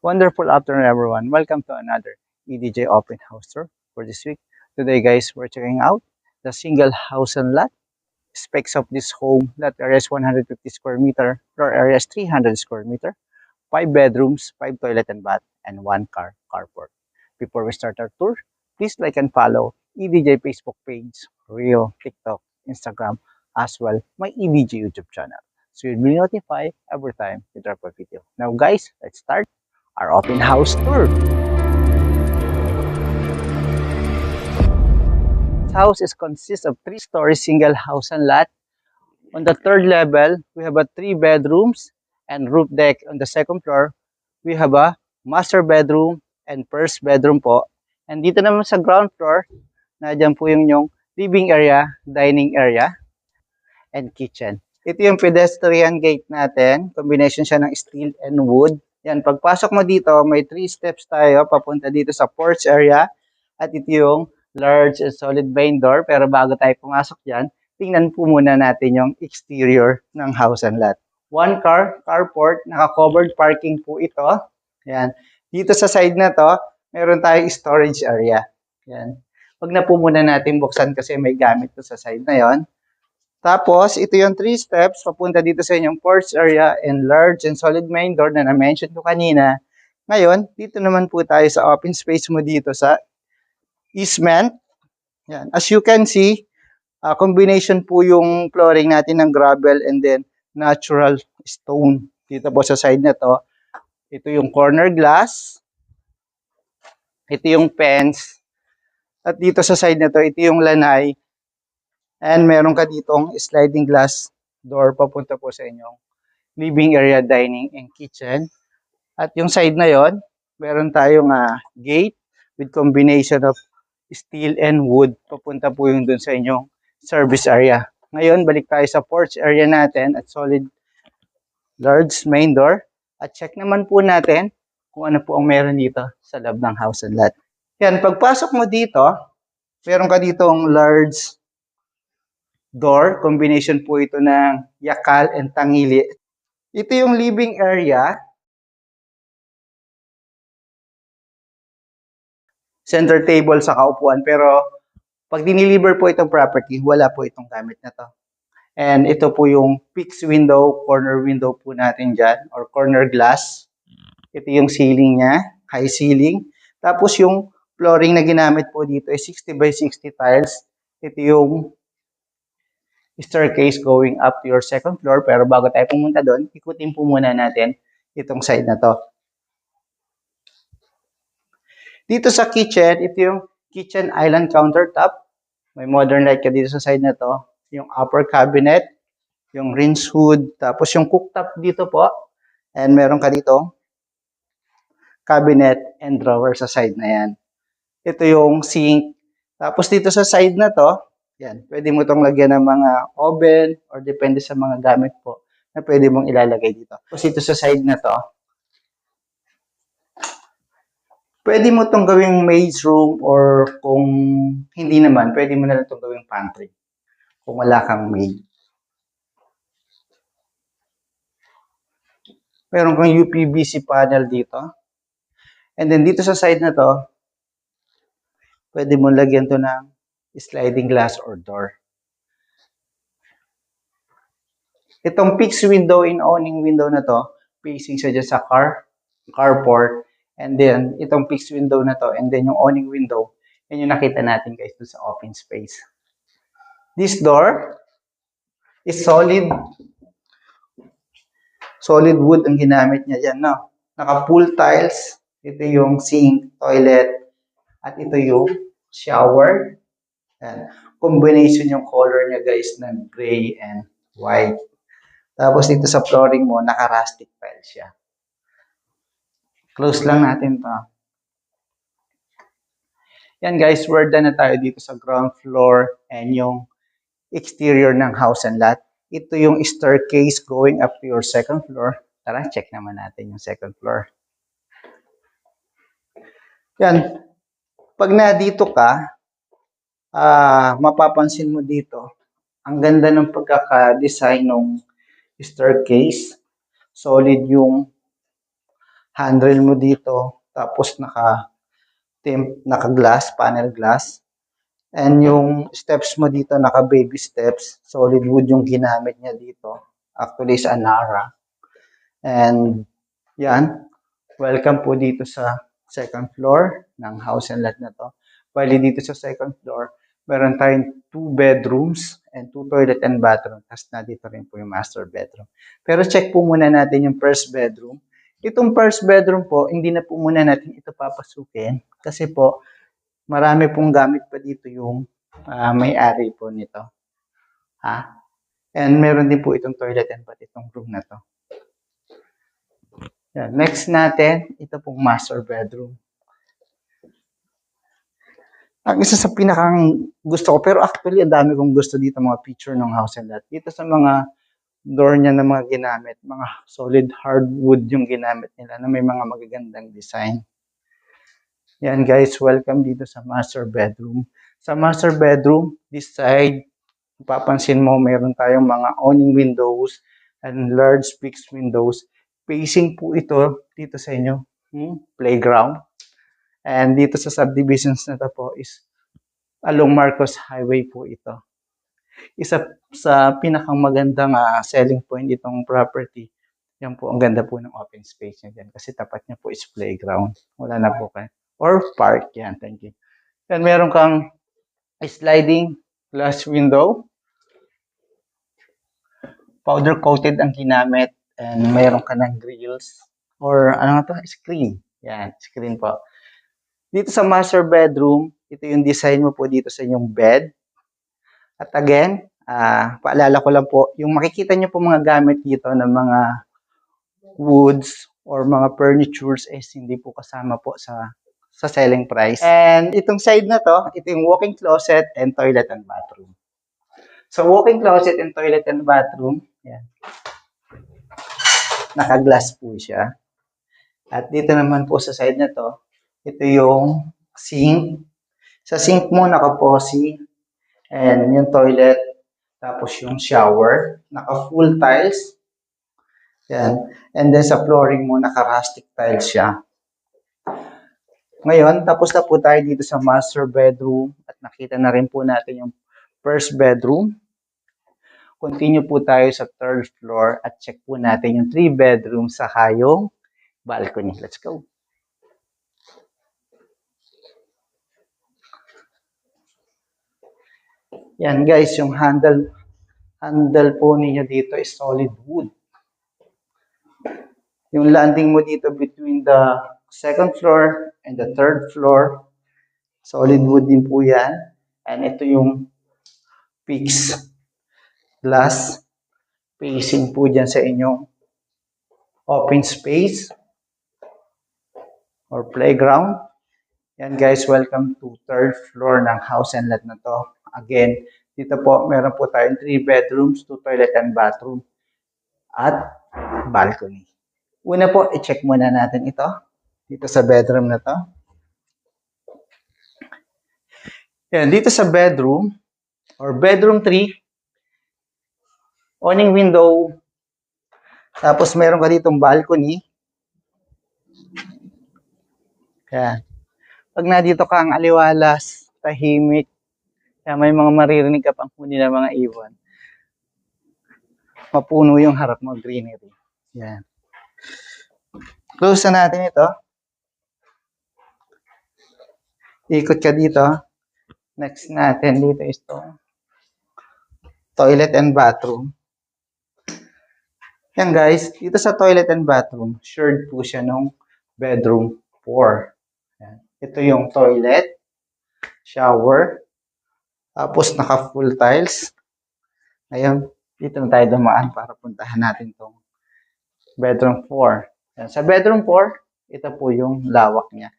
Wonderful afternoon, everyone. Welcome to another EDJ Open House Tour for this week. Today, guys, we're checking out the single house and lot. Specs of this home: lot area is 150 square meter, floor area is 300 square meter, 5 bedrooms, 5 toilet and bath, and 1 car carport. Before we start our tour, please like and follow EDJ Facebook page, Reel, TikTok, Instagram, as well my EDJ YouTube channel. So you'll be notified every time we drop a video. Now, guys, let's start our open house tour. This house is consists of 3-story single house and lot. On the third level, we have a 3 bedrooms and roof deck. On the second floor, we have a master bedroom and first bedroom po. And dito naman sa ground floor, nadyan po yung living area, dining area, and kitchen. Ito yung pedestrian gate natin. Combination siya ng steel and wood. Yan, pagpasok mo dito, may 3 steps tayo papunta dito sa porch area. At ito yung large and solid main door. Pero bago tayo pumasok dyan, tingnan po muna natin yung exterior ng house and lot. 1 car carport, naka-covered parking po ito. Yan. Dito sa side na to, meron tayong storage area. Yan. Wag na po muna natin buksan kasi may gamit to sa side na yon. Tapos, ito yung 3 steps papunta dito sa inyong porch area and large and solid main door na na-mention ko kanina. Ngayon, dito naman po tayo sa open space mo dito sa easement. Yan. As you can see, combination po yung flooring natin ng gravel and then natural stone. Dito po sa side na to. Ito yung corner glass. Ito yung fence. At dito sa side na to, ito yung lanay. And meron ka ditong sliding glass door papunta po sa inyong living area, dining, and kitchen. At yung side na yon, meron tayong gate with combination of steel and wood. Papunta po yung dun sa inyong service area. Ngayon, balik tayo sa porch area natin at solid large main door. At check naman po natin kung ano po ang meron dito sa loob ng house and lot. Yan, pagpasok mo dito, meron ka ditong large door. Combination po ito ng yakal and tangili. Ito yung living area. Center table sa kaupuan. Pero pag diniliver po itong property, wala po itong gamit na to. And ito po yung fixed window, corner window po natin dyan, or corner glass. Ito yung ceiling niya, high ceiling. Tapos yung flooring na ginamit po dito ay 60 by 60 tiles. Ito yung staircase going up to your second floor. Pero bago tayo pumunta doon, ikutin po muna natin itong side na to. Dito sa kitchen, ito yung kitchen island countertop. May modern light ka dito sa side na to. Yung upper cabinet, yung rinse hood, tapos yung cooktop dito po. And meron ka dito cabinet and drawer sa side na yan. Ito yung sink. Tapos dito sa side na to, yan, pwede mo itong lagyan ng mga oven or depende sa mga gamit po na pwede mong ilalagay dito. Tapos ito sa side na to, pwede mo itong gawing maid's room or kung hindi naman, pwede mo na lang itong gawing pantry kung wala kang maid. Meron kang UPVC panel dito. And then dito sa side na to, pwede mo lagyan to ng sliding glass or door. Itong fixed window in awning window na to, facing siya dyan sa carport. And then, itong fixed window na to, and then yung awning window, yan yung nakita natin guys doon sa open space. This door is solid wood ang ginamit niya dyan, no? Naka-full tiles. Ito yung sink, toilet, at ito yung shower. Yan. Combination yung color niya guys ng gray and white. Tapos dito sa flooring mo, naka-rustic tile siya. Close lang natin to. Yan guys, we're done na tayo dito sa ground floor and yung exterior ng house and lot. Ito yung staircase going up to your second floor. Tara, check naman natin yung second floor. Yan. Pag na dito ka, mapapansin mo dito, ang ganda ng pagkaka-design ng staircase. Solid yung handrail mo dito, tapos naka-glass, panel glass. And yung steps mo dito, naka-baby steps. Solid wood yung ginamit niya dito. Actually, is Anara. And yan, welcome po dito sa second floor ng house and lot na to. Bali dito sa second floor, meron tayong 2 bedrooms and 2 toilet and bathroom. Tapos na dito rin po yung master bedroom. Pero check po muna natin yung first bedroom. Itong first bedroom po, hindi na po muna natin ito papasukin. Kasi po, marami pong gamit pa dito yung may-ari po nito. Ha? And meron din po itong toilet and bath itong room na to. Yan. Next natin, ito pong master bedroom. Ang isa sa pinakang gusto ko, pero actually ang dami kong gusto dito mga picture ng house and lot. Dito sa mga door niya na mga ginamit, mga solid hardwood yung ginamit nila na may mga magagandang design. Yan guys, welcome dito sa master bedroom. Sa master bedroom, this side, papansin mo meron tayong mga awning windows and large fixed windows. Facing po ito dito sa inyo, playground. And dito sa subdivisions na ito po is along Marcos Highway po ito. Isa sa pinakang magandang selling point itong property, yan po, ang ganda po ng open space niya dyan kasi tapat niya po is playground. Wala na po kayo. Or park, yan, thank you. Then meron kang sliding glass window. Powder coated ang ginamit and meron ka ng grills or ano to, screen. Yan, screen po. Dito sa master bedroom, ito yung design mo po dito sa inyong bed. At again, paalala ko lang po, yung makikita nyo po mga gamit dito ng mga woods or mga furnitures is hindi po kasama po sa selling price. And itong side na to, ito yung walk-in closet and toilet and bathroom. So walk-in closet and toilet and bathroom, yan. Naka-glass po siya. At dito naman po sa side na to, ito yung sink. Sa sink mo, naka-posi. And yung toilet. Tapos yung shower. Naka-full tiles. Yan. And then sa flooring mo, naka-rustic tiles siya. Ngayon, tapos na po tayo dito sa master bedroom. At nakita na rin po natin yung first bedroom. Continue po tayo sa third floor at check po natin yung 3 bedrooms sa yung balcony. Let's go. Yan guys, yung handle po niyo dito is solid wood. Yung landing mo dito between the second floor and the third floor, solid wood din po yan. And ito yung fixed glass facing po dyan sa inyong open space or playground. Yan guys, welcome to third floor ng house and lot na to. Again, dito po, meron po tayong 3 bedrooms, 2 toilet and bathroom at balcony. Una po, i-check muna natin ito. Dito sa bedroom na to. Yan, dito sa bedroom or bedroom 3, awning window. Tapos meron ka ditong balcony. Yan. Pag nandito ka ang aliwalas, tahimik, kaya may mga maririnig ka pang huni ng mga ibon. Mapuno yung harap mo, greenery. Yan. Close na natin ito. Ikot ka dito. Next natin dito is to toilet and bathroom. Yan guys, dito sa toilet and bathroom, shared po siya nung bedroom 4. Yan. Ito yung toilet, shower, tapos naka full tiles. Ngayon, dito na tayo dumaan para puntahan natin tong bedroom 4. Yan. Sa bedroom 4, ito po yung lawak niya.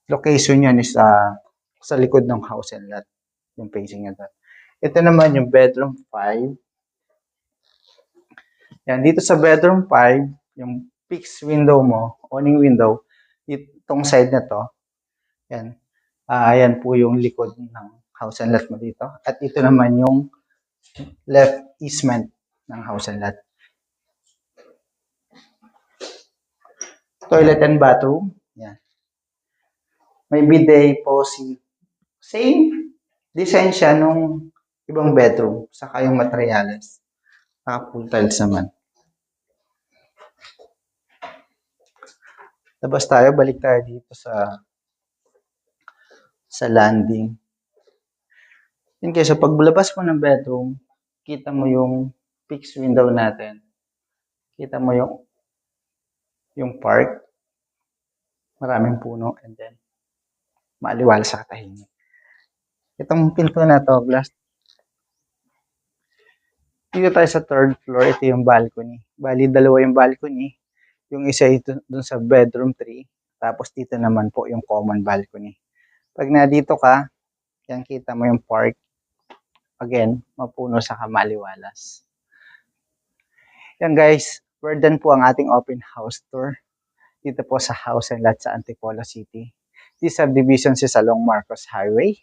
Location niya is sa likod ng house and lot, yung facing niya. Ito naman yung bedroom 5. Yan, dito sa bedroom 5, yung fixed window mo, awning window, itong side na to, yan, ayan po yung likod ng house and lot mo dito. At ito naman yung left easement ng house and lot. Toilet and bathroom. Yan. May bidet po si same design siya nung ibang bedroom. Saka yung materials. Saka full tiles naman. Labas tayo, balik tayo dito sa landing. Yun kaya sa paglabas mo ng bedroom, kita mo yung fixed window natin. Kita mo yung park. Maraming puno and then maaliwala sa katahimik. Itong pinto na to, glass. Dito tayo sa third floor, ito yung balcony. Bali, dalawa yung balcony. Yung isa ito dun sa bedroom 3. Tapos dito naman po yung common balcony. Pag nandito ka, yan kita mo yung park. Again, mapuno sa kamaliwalas. Yan guys, we're done po ang ating open house tour. Dito po sa house and lot sa Antipolo City. This subdivision is along Marcos Highway.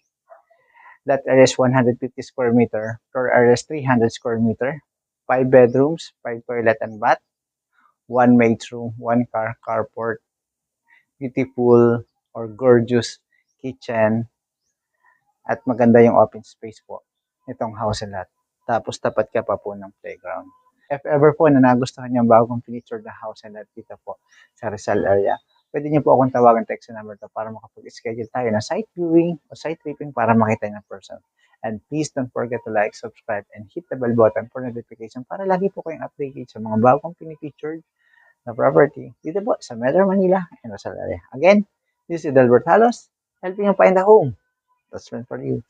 Lot area is 150 square meter. Floor area is 300 square meter. 5 bedrooms, 5 toilet and bath. 1 maid's room, 1 car, carport. Beautiful or gorgeous kitchen. At maganda yung open space po. Itong house and lot. Tapos tapat ka pa po ng playground. If ever po na nagustuhan niyo ang bagong feature na house and lot dito po sa Rizal area, pwede niyo po akong tawagan text sa number to para makapag-schedule tayo na site viewing o site tripping para makita ng person. And please don't forget to like, subscribe, and hit the bell button for notification para lagi po kayong updated sa mga bagong pinifeatured na property dito po sa Metro Manila and Rizal area. Again, this is Delbert Halos, helping you find a home that's meant for you.